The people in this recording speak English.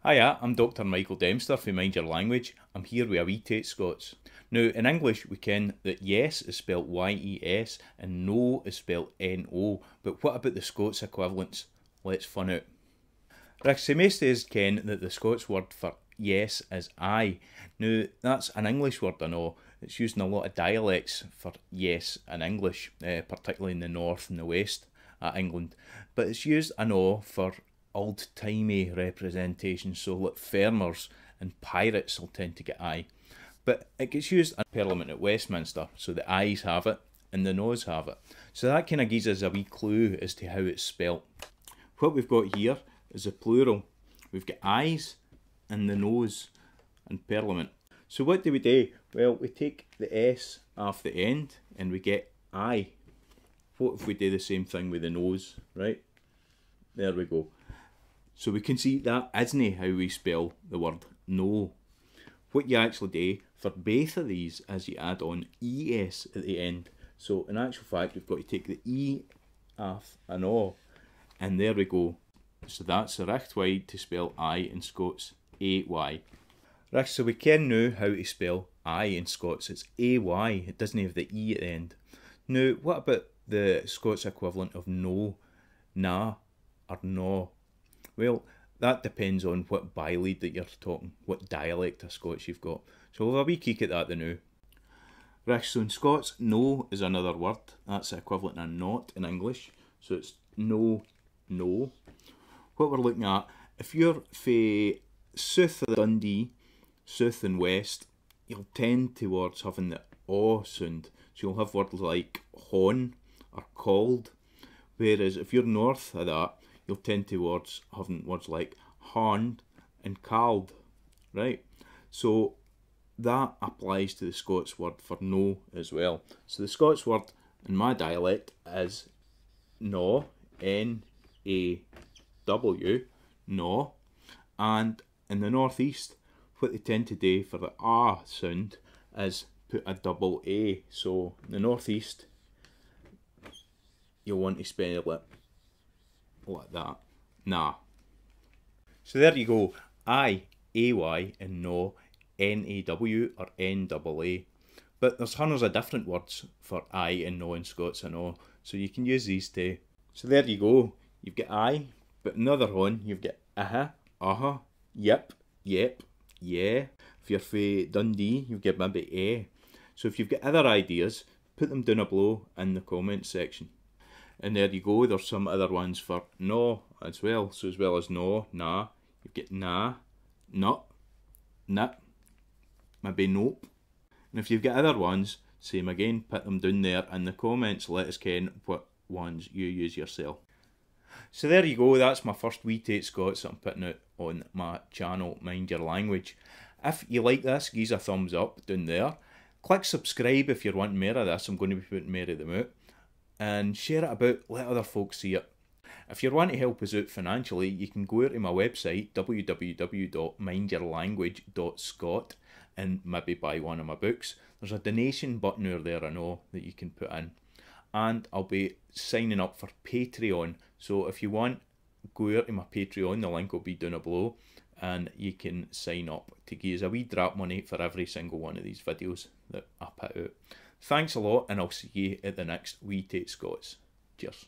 Hiya, I'm Dr. Michael Dempster from Mind Your Language. I'm here with A Wee Tait Scots. Now, in English, we ken that yes is spelt Y-E-S and no is spelt N-O, but what about the Scots equivalents? Let's fun out. Right, so most of us ken that the Scots word for yes is I. Now, that's an English word, I know. It's used in a lot of dialects for yes in English, particularly in the north and the west of England. But it's used, I know, for old-timey representation, so like farmers and pirates will tend to get I. But it gets used in Parliament at Westminster, so the I's have it and the no's have it. So that kind of gives us a wee clue as to how it's spelt. What we've got here is a plural. We've got I's and the no's in Parliament. So what do we do? Well, we take the S off the end and we get I. What if we do the same thing with the no's, right? There we go. So we can see that isn't how we spell the word no. What you actually do for both of these is you add on ES at the end. So in actual fact, we've got to take the E off an O. And there we go. So that's the recht way to spell I in Scots, A-Y. Right, so we can know how to spell I in Scots. It's A-Y, it doesn't have the E at the end. Now, what about the Scots equivalent of no, na, or no? Well, that depends on what bylead that you're talking, what dialect of Scots you've got. So we'll have a wee kick at that now. Right, so in Scots, no is another word. That's the equivalent of not in English. So it's no, no. What we're looking at, if you're fae south of Dundee, south and west, you'll tend towards having the O sound. So you'll have words like hon or called. Whereas if you're north of that, you'll tend towards having words like horned and called, right? So that applies to the Scots word for no as well. So the Scots word in my dialect is no, N-A-W, no. And in the northeast, what they tend to do for the ah sound is put a double A. So in the northeast, you'll want to spell it like that. Nah. So there you go. I, A-Y, and no, N-A-W or N-double-A. But there's hundreds of different words for I and no in Scots, I know. So you can use these too. So there you go. You've got I, but another one, you've got yep, yep, yeah. If you're fae Dundee, you've got maybe eh. So if you've got other ideas, put them down below in the comments section. And there you go, there's some other ones for no as well. So as well as no, nah, you've got nah, nut, nut, maybe nope. And if you've got other ones, same again, put them down there in the comments. Let us ken what ones you use yourself. So there you go, that's my first Wee Tait Scots that I'm putting out on my channel, Mind Your Language. If you like this, give us a thumbs up down there. Click subscribe if you're wanting more of this, I'm going to be putting more of them out. And share it about, let other folks see it. If you're wanting to help us out financially, you can go to my website, www.mindyourlanguage.scot, and maybe buy one of my books. There's a donation button over there, I know, that you can put in. And I'll be signing up for Patreon. So if you want, go over to my Patreon, the link will be down below, and you can sign up to give us a wee drop money for every single one of these videos that I put out. Thanks a lot, and I'll see you at the next Wee Tait Scots. Cheers.